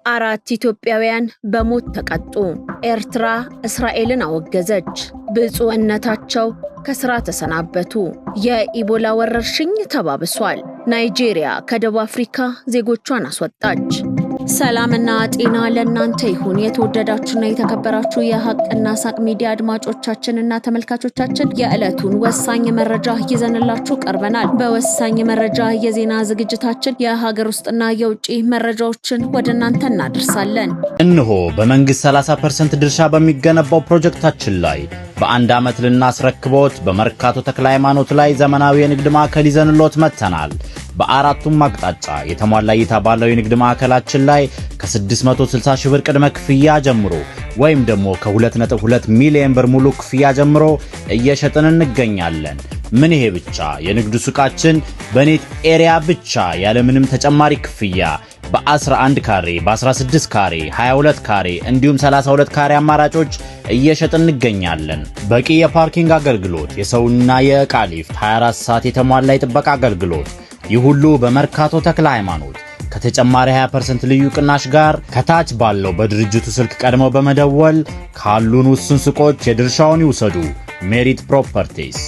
አራት ኢትዮጵያውያን በሞት ተቀጡ። ኤርትራ እስራኤልን አወገዘች። ብፁዕነታቸው ከስራ ተሰናበቱ። የኢቦላ ወረርሽኝ ተባብሷል። ናይጄሪያ ከደቡብ አፍሪካ ዜጎቿን አስወጣች። ሰላምና ጤና ለእናንተ ይሁን። የተወደዳችሁና የተከበራችሁ የሐቅና ሳቅ ሚዲያ አድማጮቻችንና ተመልካቾቻችን የዕለቱን ወሳኝ መረጃ ይዘንላችሁ ቀርበናል። በወሳኝ መረጃ የዜና ዝግጅታችን የሀገር ውስጥና የውጭ መረጃዎችን ወደ እናንተ እናደርሳለን። እነሆ በመንግስት 30% ድርሻ በሚገነባው ፕሮጀክታችን ላይ በአንድ ዓመት ልናስረክቦት በመርካቶ ተክለ ሃይማኖት ላይ ዘመናዊ የንግድ ማዕከል ይዘንሎት መጥተናል። በአራቱም አቅጣጫ የተሟላ እይታ ባለው የንግድ ማዕከላችን ላይ ከ660 ሺህ ብር ቅድመ ክፍያ ጀምሮ ወይም ደግሞ ከ2.2 ሚሊዮን ብር ሙሉ ክፍያ ጀምሮ እየሸጥን እንገኛለን። ምን ይሄ ብቻ! የንግዱ ሱቃችን በኔት ኤሪያ ብቻ ያለምንም ተጨማሪ ክፍያ በ11 ካሬ፣ በ16 ካሬ፣ 22 ካሬ እንዲሁም 32 ካሬ አማራጮች እየሸጥን እንገኛለን። በቂ የፓርኪንግ አገልግሎት፣ የሰውና የዕቃ ሊፍት፣ 24 ሰዓት የተሟላ የጥበቃ አገልግሎት፣ ይህ ሁሉ በመርካቶ ተክለ ሃይማኖት ከተጨማሪ 20% ልዩ ቅናሽ ጋር ከታች ባለው በድርጅቱ ስልክ ቀድመው በመደወል ካሉን ውስን ሱቆች የድርሻውን ይውሰዱ። ሜሪት ፕሮፐርቲስ።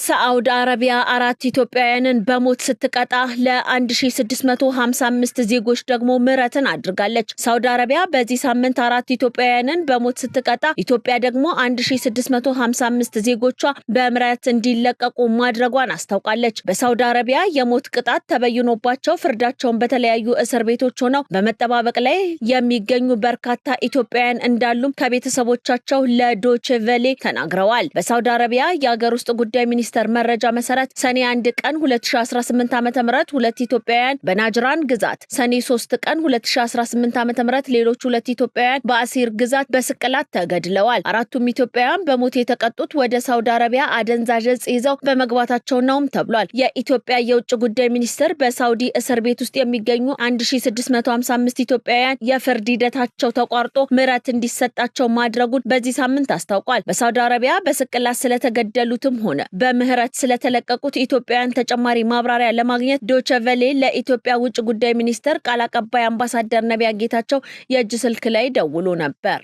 ሳዑዲ አረቢያ አራት ኢትዮጵያውያንን በሞት ስትቀጣ ለ1655 ዜጎች ደግሞ ምህረትን አድርጋለች። ሳዑዲ አረቢያ በዚህ ሳምንት አራት ኢትዮጵያውያንን በሞት ስትቀጣ ኢትዮጵያ ደግሞ 1655 ዜጎቿ በምህረት እንዲለቀቁ ማድረጓን አስታውቃለች። በሳዑዲ አረቢያ የሞት ቅጣት ተበይኖባቸው ፍርዳቸውን በተለያዩ እስር ቤቶች ሆነው በመጠባበቅ ላይ የሚገኙ በርካታ ኢትዮጵያውያን እንዳሉም ከቤተሰቦቻቸው ለዶቼ ቬለ ተናግረዋል። በሳዑዲ አረቢያ የሀገር ውስጥ ጉዳይ ሚኒስትር መረጃ መሰረት ሰኔ 1 ቀን 2018 ዓ.ም ሁለት ኢትዮጵያውያን በናጅራን ግዛት፣ ሰኔ 3 ቀን 2018 ዓ.ም ሌሎች ሁለት ኢትዮጵያውያን በአሲር ግዛት በስቅላት ተገድለዋል። አራቱም ኢትዮጵያውያን በሞት የተቀጡት ወደ ሳዑዲ አረቢያ አደንዛዥ ዕፅ ይዘው በመግባታቸው ነውም ተብሏል። የኢትዮጵያ የውጭ ጉዳይ ሚኒስትር በሳዑዲ እስር ቤት ውስጥ የሚገኙ 1655 ኢትዮጵያውያን የፍርድ ሂደታቸው ተቋርጦ ምህረት እንዲሰጣቸው ማድረጉን በዚህ ሳምንት አስታውቋል። በሳዑዲ አረቢያ በስቅላት ስለተገደሉትም ሆነ ምህረት ስለተለቀቁት ኢትዮጵያውያን ተጨማሪ ማብራሪያ ለማግኘት ዶቼ ቬለ ለኢትዮጵያ ውጭ ጉዳይ ሚኒስትር ቃል አቀባይ አምባሳደር ነቢያ ጌታቸው የእጅ ስልክ ላይ ደውሎ ነበር።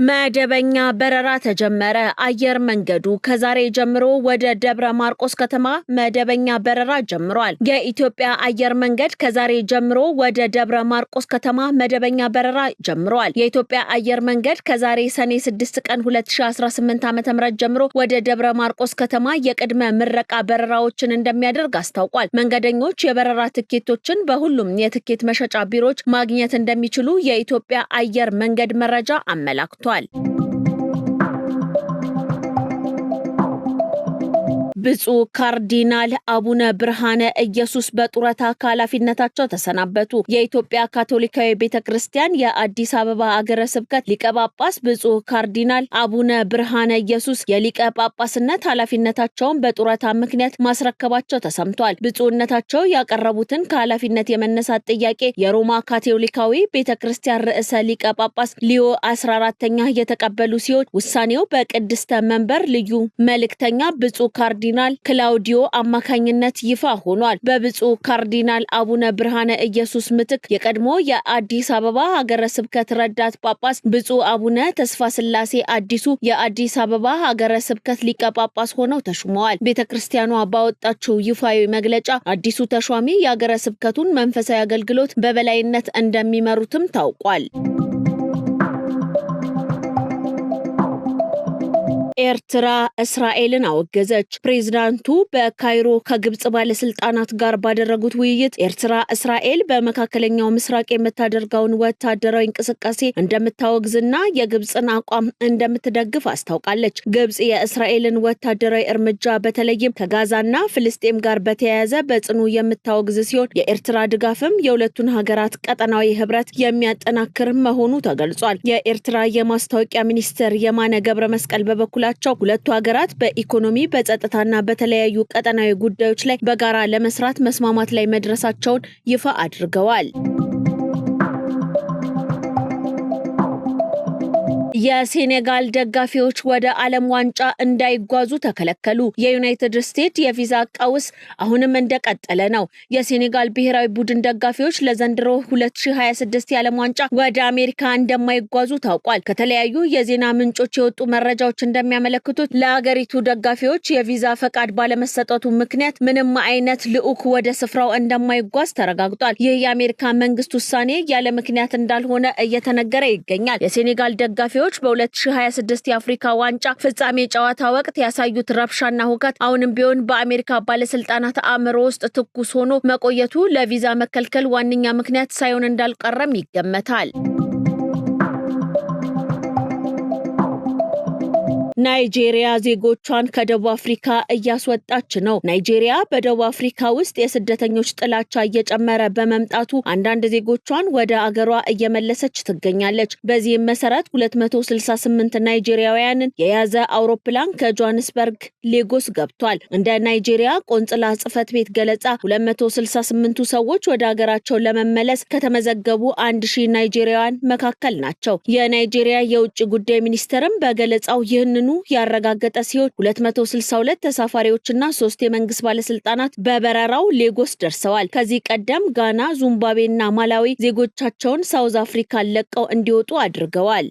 መደበኛ በረራ ተጀመረ። አየር መንገዱ ከዛሬ ጀምሮ ወደ ደብረ ማርቆስ ከተማ መደበኛ በረራ ጀምሯል። የኢትዮጵያ አየር መንገድ ከዛሬ ጀምሮ ወደ ደብረ ማርቆስ ከተማ መደበኛ በረራ ጀምሯል። የኢትዮጵያ አየር መንገድ ከዛሬ ሰኔ 6 ቀን 2018 ዓ.ም ጀምሮ ወደ ደብረ ማርቆስ ከተማ የቅድመ ምረቃ በረራዎችን እንደሚያደርግ አስታውቋል። መንገደኞች የበረራ ትኬቶችን በሁሉም የትኬት መሸጫ ቢሮዎች ማግኘት እንደሚችሉ የኢትዮጵያ አየር መንገድ መረጃ አመላክቷል። ብፁዕ ካርዲናል አቡነ ብርሃነ ኢየሱስ በጡረታ ከኃላፊነታቸው ተሰናበቱ። የኢትዮጵያ ካቶሊካዊ ቤተክርስቲያን የአዲስ አበባ ሀገረ ስብከት ሊቀ ጳጳስ ብፁዕ ካርዲናል አቡነ ብርሃነ ኢየሱስ የሊቀ ጳጳስነት ኃላፊነታቸውን በጡረታ ምክንያት ማስረከባቸው ተሰምቷል። ብፁዕነታቸው ያቀረቡትን ከኃላፊነት የመነሳት ጥያቄ የሮማ ካቶሊካዊ ቤተክርስቲያን ርዕሰ ሊቀ ጳጳስ ሊዮ 14ኛ የተቀበሉ ሲሆን ውሳኔው በቅድስተ መንበር ልዩ መልእክተኛ ብፁዕ ካርዲናል ክላውዲዮ አማካኝነት ይፋ ሆኗል። በብፁዕ ካርዲናል አቡነ ብርሃነ ኢየሱስ ምትክ የቀድሞ የአዲስ አበባ ሀገረ ስብከት ረዳት ጳጳስ ብፁዕ አቡነ ተስፋ ስላሴ አዲሱ የአዲስ አበባ ሀገረ ስብከት ሊቀ ጳጳስ ሆነው ተሹመዋል። ቤተክርስቲያኗ ባወጣችው ይፋዊ መግለጫ አዲሱ ተሿሚ የሀገረ ስብከቱን መንፈሳዊ አገልግሎት በበላይነት እንደሚመሩትም ታውቋል። ኤርትራ እስራኤልን አወገዘች። ፕሬዝዳንቱ በካይሮ ከግብጽ ባለስልጣናት ጋር ባደረጉት ውይይት ኤርትራ እስራኤል በመካከለኛው ምስራቅ የምታደርገውን ወታደራዊ እንቅስቃሴ እንደምታወግዝና የግብጽን አቋም እንደምትደግፍ አስታውቃለች። ግብጽ የእስራኤልን ወታደራዊ እርምጃ በተለይም ከጋዛና ፍልስጤም ጋር በተያያዘ በጽኑ የምታወግዝ ሲሆን የኤርትራ ድጋፍም የሁለቱን ሀገራት ቀጠናዊ ህብረት የሚያጠናክር መሆኑ ተገልጿል። የኤርትራ የማስታወቂያ ሚኒስትር የማነ ገብረ መስቀል በበኩላቸው ሁለቱ ሀገራት በኢኮኖሚ በጸጥታና በተለያዩ ቀጠናዊ ጉዳዮች ላይ በጋራ ለመስራት መስማማት ላይ መድረሳቸውን ይፋ አድርገዋል። የሴኔጋል ደጋፊዎች ወደ ዓለም ዋንጫ እንዳይጓዙ ተከለከሉ። የዩናይትድ ስቴትስ የቪዛ ቀውስ አሁንም እንደቀጠለ ነው። የሴኔጋል ብሔራዊ ቡድን ደጋፊዎች ለዘንድሮ 2026 የዓለም ዋንጫ ወደ አሜሪካ እንደማይጓዙ ታውቋል። ከተለያዩ የዜና ምንጮች የወጡ መረጃዎች እንደሚያመለክቱት ለአገሪቱ ደጋፊዎች የቪዛ ፈቃድ ባለመሰጠቱ ምክንያት ምንም አይነት ልዑክ ወደ ስፍራው እንደማይጓዝ ተረጋግጧል። ይህ የአሜሪካ መንግስት ውሳኔ ያለ ምክንያት እንዳልሆነ እየተነገረ ይገኛል። የሴኔጋል ደጋፊዎች በ2026 የአፍሪካ ዋንጫ ፍጻሜ ጨዋታ ወቅት ያሳዩት ረብሻና ሁከት አሁንም ቢሆን በአሜሪካ ባለስልጣናት አእምሮ ውስጥ ትኩስ ሆኖ መቆየቱ ለቪዛ መከልከል ዋነኛ ምክንያት ሳይሆን እንዳልቀረም ይገመታል። ናይጄሪያ ዜጎቿን ከደቡብ አፍሪካ እያስወጣች ነው። ናይጄሪያ በደቡብ አፍሪካ ውስጥ የስደተኞች ጥላቻ እየጨመረ በመምጣቱ አንዳንድ ዜጎቿን ወደ አገሯ እየመለሰች ትገኛለች። በዚህም መሰረት 268 ናይጄሪያውያንን የያዘ አውሮፕላን ከጆሃንስበርግ ሌጎስ ገብቷል። እንደ ናይጄሪያ ቆንጽላ ጽሕፈት ቤት ገለጻ 268ቱ ሰዎች ወደ አገራቸው ለመመለስ ከተመዘገቡ 1000 ናይጄሪያውያን መካከል ናቸው። የናይጄሪያ የውጭ ጉዳይ ሚኒስቴርም በገለጻው ይህንኑ ያረጋገጠ ሲሆን 262 ተሳፋሪዎችና 3 የመንግስት ባለስልጣናት በበረራው ሌጎስ ደርሰዋል። ከዚህ ቀደም ጋና፣ ዚምባብዌና ማላዊ ዜጎቻቸውን ሳውዝ አፍሪካን ለቀው እንዲወጡ አድርገዋል።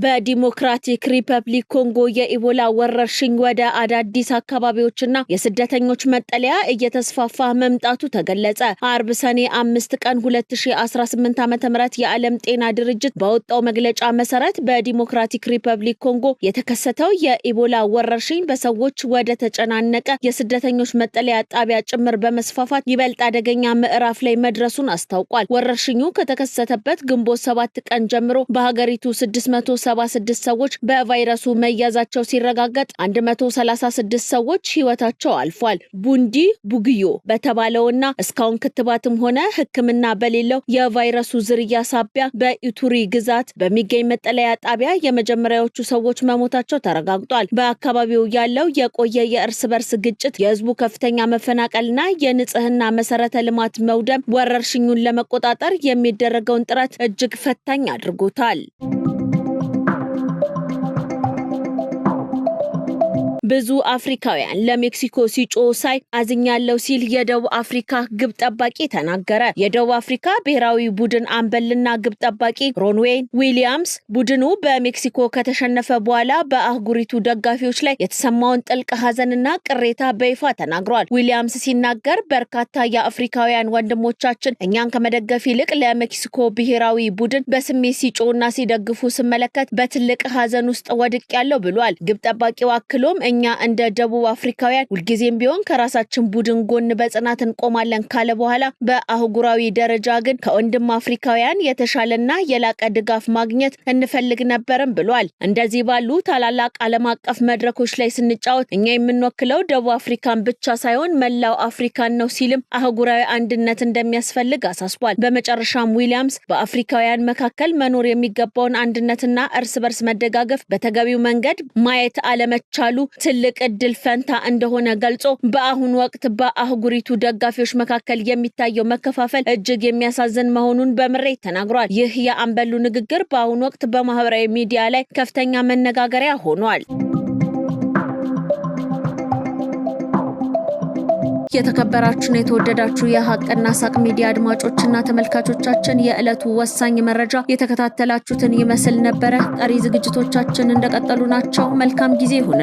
በዲሞክራቲክ ሪፐብሊክ ኮንጎ የኢቦላ ወረርሽኝ ወደ አዳዲስ አካባቢዎችና የስደተኞች መጠለያ እየተስፋፋ መምጣቱ ተገለጸ። አርብ ሰኔ 5 ቀን 2018 ዓ.ም የዓለም ጤና ድርጅት ባወጣው መግለጫ መሰረት በዲሞክራቲክ ሪፐብሊክ ኮንጎ የተከሰተው የኢቦላ ወረርሽኝ በሰዎች ወደ ተጨናነቀ የስደተኞች መጠለያ ጣቢያ ጭምር በመስፋፋት ይበልጥ አደገኛ ምዕራፍ ላይ መድረሱን አስታውቋል። ወረርሽኙ ከተከሰተበት ግንቦት 7 ቀን ጀምሮ በሀገሪቱ 676 ሰዎች በቫይረሱ መያዛቸው ሲረጋገጥ 136 ሰዎች ህይወታቸው አልፏል። ቡንዲ ቡግዮ በተባለውና እስካሁን ክትባትም ሆነ ሕክምና በሌለው የቫይረሱ ዝርያ ሳቢያ በኢቱሪ ግዛት በሚገኝ መጠለያ ጣቢያ የመጀመሪያዎቹ ሰዎች መሞታቸው ተረጋግጧል። በአካባቢው ያለው የቆየ የእርስ በርስ ግጭት፣ የህዝቡ ከፍተኛ መፈናቀልና የንጽህና መሰረተ ልማት መውደም ወረርሽኙን ለመቆጣጠር የሚደረገውን ጥረት እጅግ ፈታኝ አድርጎታል። ብዙ አፍሪካውያን ለሜክሲኮ ሲጮሁ ሳይ አዝኛለሁ ሲል የደቡብ አፍሪካ ግብ ጠባቂ ተናገረ። የደቡብ አፍሪካ ብሔራዊ ቡድን አምበልና ግብ ጠባቂ ሮንዌይን ዊሊያምስ ቡድኑ በሜክሲኮ ከተሸነፈ በኋላ በአህጉሪቱ ደጋፊዎች ላይ የተሰማውን ጥልቅ ሐዘንና ቅሬታ በይፋ ተናግሯል። ዊሊያምስ ሲናገር በርካታ የአፍሪካውያን ወንድሞቻችን እኛን ከመደገፍ ይልቅ ለሜክሲኮ ብሔራዊ ቡድን በስሜት ሲጮሁና ሲደግፉ ስመለከት በትልቅ ሐዘን ውስጥ ወድቄያለሁ ብሏል። ግብ ጠባቂው አክሎም እኛ እንደ ደቡብ አፍሪካውያን ሁልጊዜም ቢሆን ከራሳችን ቡድን ጎን በጽናት እንቆማለን ካለ በኋላ በአህጉራዊ ደረጃ ግን ከወንድም አፍሪካውያን የተሻለና የላቀ ድጋፍ ማግኘት እንፈልግ ነበርም ብሏል። እንደዚህ ባሉ ታላላቅ ዓለም አቀፍ መድረኮች ላይ ስንጫወት እኛ የምንወክለው ደቡብ አፍሪካን ብቻ ሳይሆን መላው አፍሪካን ነው ሲልም አህጉራዊ አንድነት እንደሚያስፈልግ አሳስቧል። በመጨረሻም ዊሊያምስ በአፍሪካውያን መካከል መኖር የሚገባውን አንድነትና እርስ በርስ መደጋገፍ በተገቢው መንገድ ማየት አለመቻሉ ትልቅ እድል ፈንታ እንደሆነ ገልጾ በአሁኑ ወቅት በአህጉሪቱ ደጋፊዎች መካከል የሚታየው መከፋፈል እጅግ የሚያሳዝን መሆኑን በምሬት ተናግሯል። ይህ የአምበሉ ንግግር በአሁኑ ወቅት በማህበራዊ ሚዲያ ላይ ከፍተኛ መነጋገሪያ ሆኗል። የተከበራችሁና የተወደዳችሁ የሀቅና ሳቅ ሚዲያ አድማጮችና ተመልካቾቻችን የዕለቱ ወሳኝ መረጃ የተከታተላችሁትን ይመስል ነበረ። ቀሪ ዝግጅቶቻችን እንደቀጠሉ ናቸው። መልካም ጊዜ ይሁን።